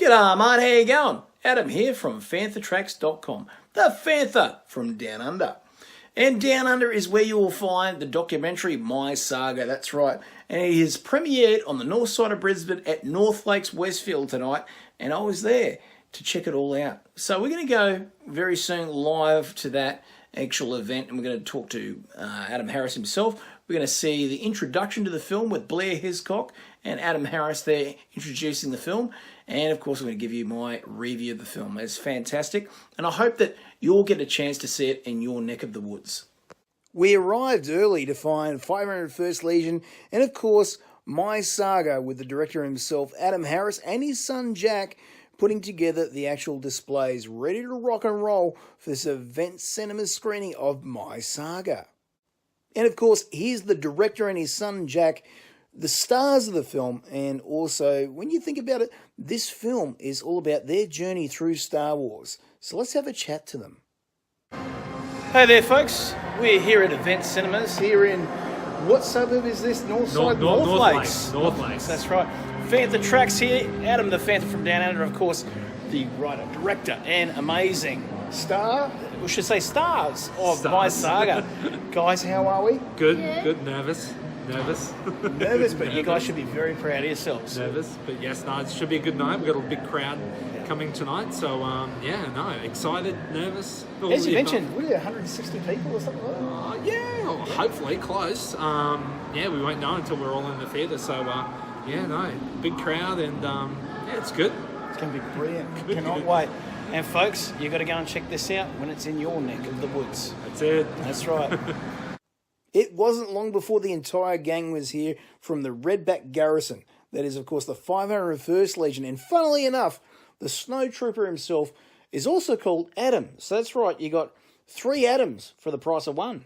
G'day mate, how you going? Adam here from FanthaTracks.com, the Fantha from Down Under. And Down Under is where you will find the documentary My Saga, that's right. And it is premiered on the north side of Brisbane at North Lakes Westfield tonight, and I was there to check it all out. So we're going to go very soon live to that actual event, and we're going to talk to Adam Harris himself. We're going to see the introduction to the film with Blair Hiscock and Adam Harris there introducing the film. And of course, I'm going to give you my review of the film. It's fantastic, and I hope that you'll get a chance to see it in your neck of the woods. We arrived early to find 501st Legion and, of course, My Saga with the director himself, Adam Harris, and his son, Jack, putting together the actual displays, ready to rock and roll for this event cinema screening of My Saga. And, of course, here's the director and his son, Jack, the stars of the film, and also, when you think about it, this film is all about their journey through Star Wars. So let's have a chat to them. Hey there, folks. We're here at Event Cinemas, here in, what suburb is this? North Lakes. North Lakes. That's right. Fantha Tracks here. Adam the Fantha from Down Under, of course, the writer, director, and amazing star, we should say stars of My Saga. Guys, how are we? Good, good, nervous, but you guys should be very proud of yourselves. Nervous, but yes, no, it should be a good night. We've got a big crowd coming tonight, so excited, nervous. As you mentioned, were there 160 people or something like that? Hopefully close. We won't know until we're all in the theatre, so big crowd, and it's good. It's going to be brilliant. Cannot wait. And folks, you've got to go and check this out when it's in your neck of the woods. That's it. That's right. It wasn't long before the entire gang was here from the Redback Garrison. That is, of course, the 501st Legion. And funnily enough, the Snow Trooper himself is also called Adam. So that's right, you got 3 Adams for the price of 1.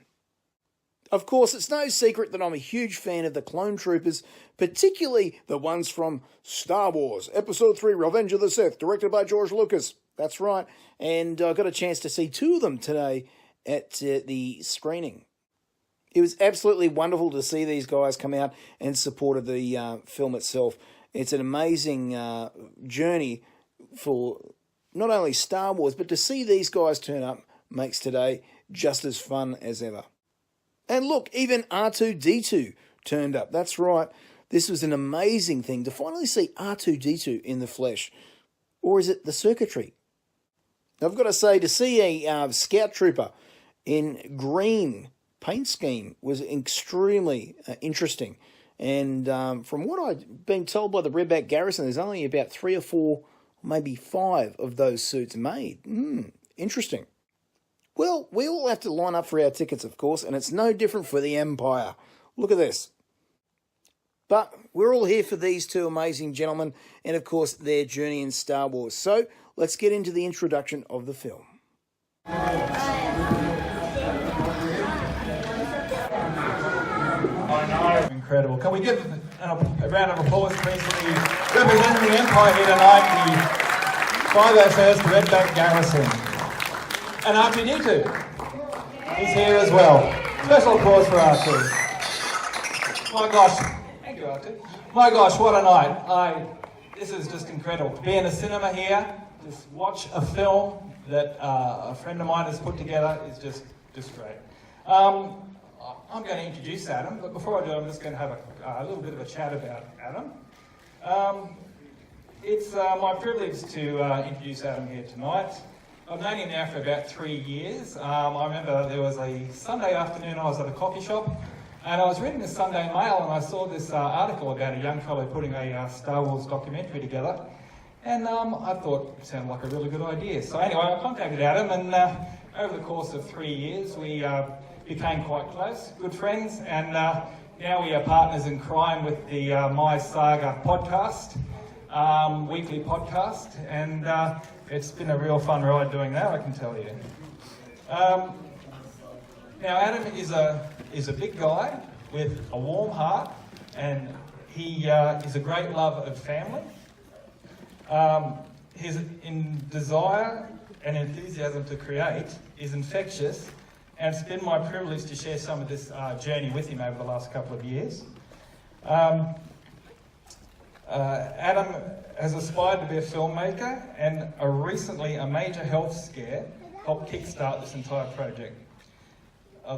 Of course, it's no secret that I'm a huge fan of the clone troopers, particularly the ones from Star Wars Episode VII, Revenge of the Sith, directed by George Lucas. That's right. And I got a chance to see 2 of them today at the screening. It was absolutely wonderful to see these guys come out and support the film itself. It's an amazing journey for not only Star Wars, but to see these guys turn up makes today just as fun as ever. And look, even R2-D2 turned up. That's right. This was an amazing thing to finally see R2-D2 in the flesh. Or is it the circuitry? I've got to say, to see a Scout Trooper in green paint scheme was extremely interesting. And from what I've been told by the Redback Garrison, there's only about 3 or 4, maybe 5 of those suits made. Interesting. Well, we all have to line up for our tickets, of course, and it's no different for the Empire. Look at this. But we're all here for these 2 amazing gentlemen and, of course, their journey in Star Wars. So let's get into the introduction of the film. Incredible. Can we give a round of applause, please, for the representing the Empire here tonight, the 501st Redback Garrison. And R2-D2 is here as well. Special applause for R2. My gosh. Thank you, R2. My gosh, what a night. This is just incredible. To be in a cinema here, just watch a film that a friend of mine has put together is just great. I'm going to introduce Adam, but before I do, I'm just going to have a little bit of a chat about Adam. It's my privilege to introduce Adam here tonight. I've known him now for about 3 years. I remember there was a Sunday afternoon I was at a coffee shop, and I was reading the Sunday Mail, and I saw this article about a young fellow putting a Star Wars documentary together, and I thought it sounded like a really good idea. So anyway, I contacted Adam, and over the course of 3 years, we became quite close, good friends, and now we are partners in crime with the My Saga podcast, weekly podcast, and it's been a real fun ride doing that, I can tell you. Now Adam is a big guy with a warm heart, and he is a great lover of family. His desire and enthusiasm to create is infectious, and it's been my privilege to share some of this journey with him over the last couple of years. Adam has aspired to be a filmmaker, and recently a major health scare helped kickstart this entire project.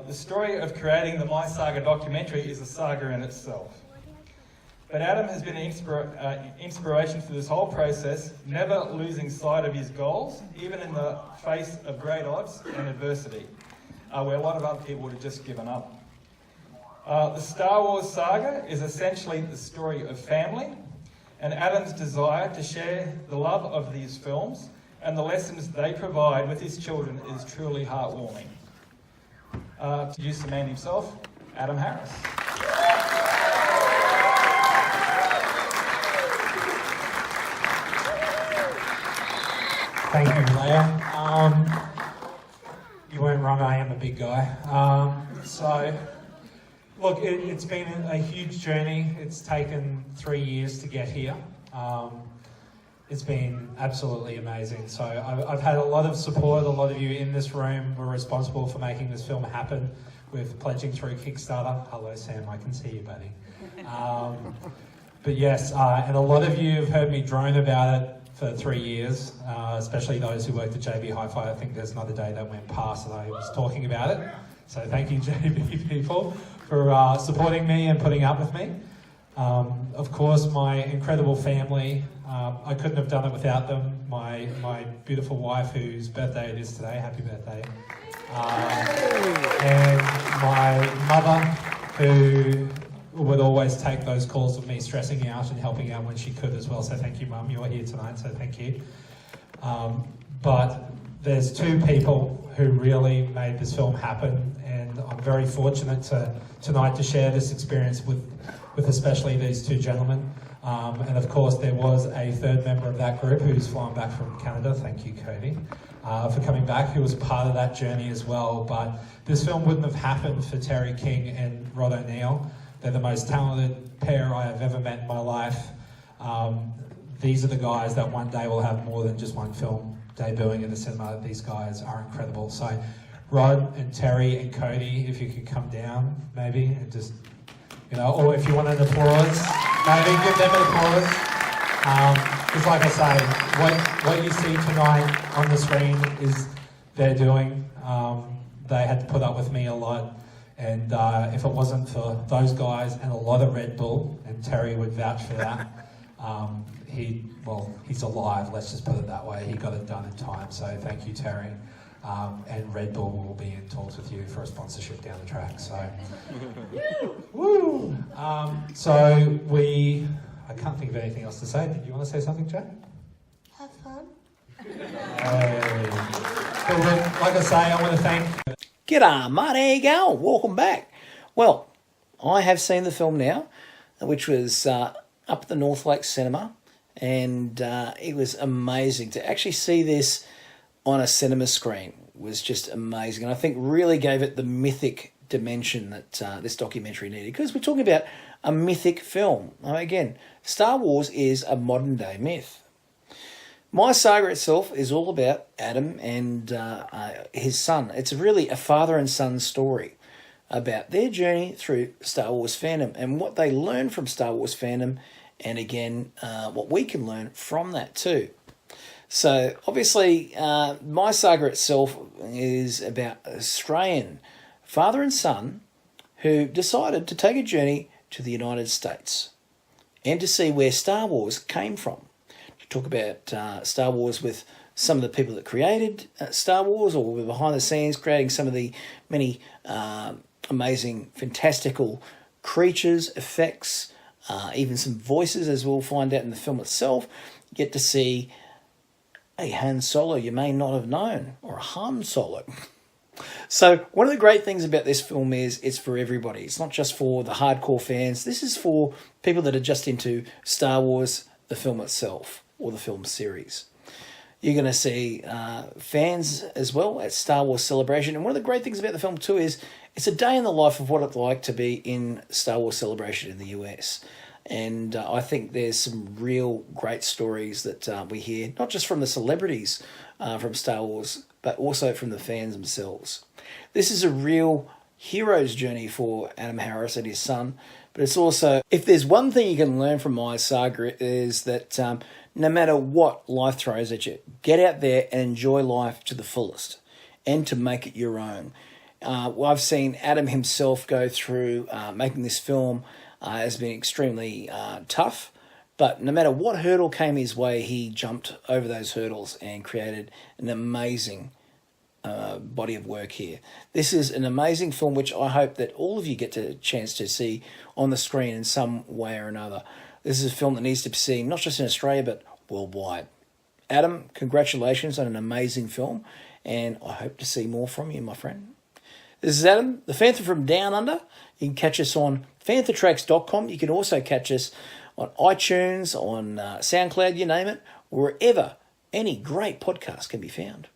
The story of creating the My Saga documentary is a saga in itself. But Adam has been an inspiration through this whole process, never losing sight of his goals, even in the face of great odds and adversity, where a lot of other people would have just given up. The Star Wars saga is essentially the story of family, and Adam's desire to share the love of these films and the lessons they provide with his children is truly heartwarming. To introduce the man himself, Adam Harris. Thank you, Leia. You weren't wrong, I am a big guy. Look, it's been a huge journey. It's taken 3 years to get here. It's been absolutely amazing. So I've had a lot of support. A lot of you in this room were responsible for making this film happen with pledging through Kickstarter. Hello, Sam, I can see you, buddy. But yes, and a lot of you have heard me drone about it for 3 years, especially those who worked at JB Hi-Fi. I think there's not a day that went past that I was talking about it. So thank you, JB people, for supporting me and putting up with me. Of course, my incredible family. I couldn't have done it without them. My beautiful wife, whose birthday it is today. Happy birthday. And my mother, who would always take those calls of me stressing out and helping out when she could as well. So thank you, Mum. You're here tonight, so thank you. But there's two people who really made this film happen, and I'm very fortunate tonight to share this experience with especially these two gentlemen. And of course, there was a third member of that group who's flown back from Canada. Thank you, Cody, for coming back, who was part of that journey as well. But this film wouldn't have happened for Terry King and Rod O'Neill. They're the most talented pair I have ever met in my life. These are the guys that one day will have more than just one film debuting in the cinema. These guys are incredible. So Rod and Terry and Cody, if you could come down maybe and just, or if you want an applause, maybe give them an applause. Because like I say, what you see tonight on the screen is they're doing. They had to put up with me a lot. And if it wasn't for those guys and a lot of Red Bull, and Terry would vouch for that, he's alive, let's just put it that way. He got it done in time, so thank you, Terry. And Red Bull will be in talks with you for a sponsorship down the track, so. Woo! I can't think of anything else to say. Did you want to say something, Jack? Have fun. But like I say, I want to thank... G'day, mate. How you going? Welcome back. Well, I have seen the film now, which was up at the North Lake Cinema, and it was amazing to actually see this on a cinema screen. Was just amazing, and I think really gave it the mythic dimension that this documentary needed, because we're talking about a mythic film. Again, Star Wars is a modern day myth. My Saga itself is all about Adam and his son. It's really a father and son story about their journey through Star Wars fandom and what they learn from Star Wars fandom, and again, what we can learn from that too. So obviously, My Saga itself is about an Australian father and son who decided to take a journey to the United States and to see where Star Wars came from. Talk about Star Wars with some of the people that created Star Wars, or were behind the scenes creating some of the many amazing, fantastical creatures, effects, even some voices, as we'll find out in the film itself. You get to see a Han Solo you may not have known, or a Han Solo. So one of the great things about this film is it's for everybody. It's not just for the hardcore fans. This is for people that are just into Star Wars, the film itself, or the film series. You're going to see fans as well at Star Wars Celebration. And one of the great things about the film too is it's a day in the life of what it's like to be in Star Wars Celebration in the US. And I think there's some real great stories that we hear, not just from the celebrities from Star Wars, but also from the fans themselves. This is a real hero's journey for Adam Harris and his son, But it's also, if there's one thing you can learn from my Saga, is that no matter what life throws at you, get out there and enjoy life to the fullest and to make it your own. I've seen Adam himself go through making this film has been extremely tough, but no matter what hurdle came his way, he jumped over those hurdles and created an amazing body of work here. This is an amazing film which I hope that all of you get a chance to see on the screen in some way or another. This is a film that needs to be seen not just in Australia but worldwide. Adam, congratulations on an amazing film, and I hope to see more from you, my friend. This is Adam, the Fantha from Down Under. You can catch us on fanthatracks.com. You can also catch us on iTunes, on SoundCloud, you name it, wherever any great podcast can be found.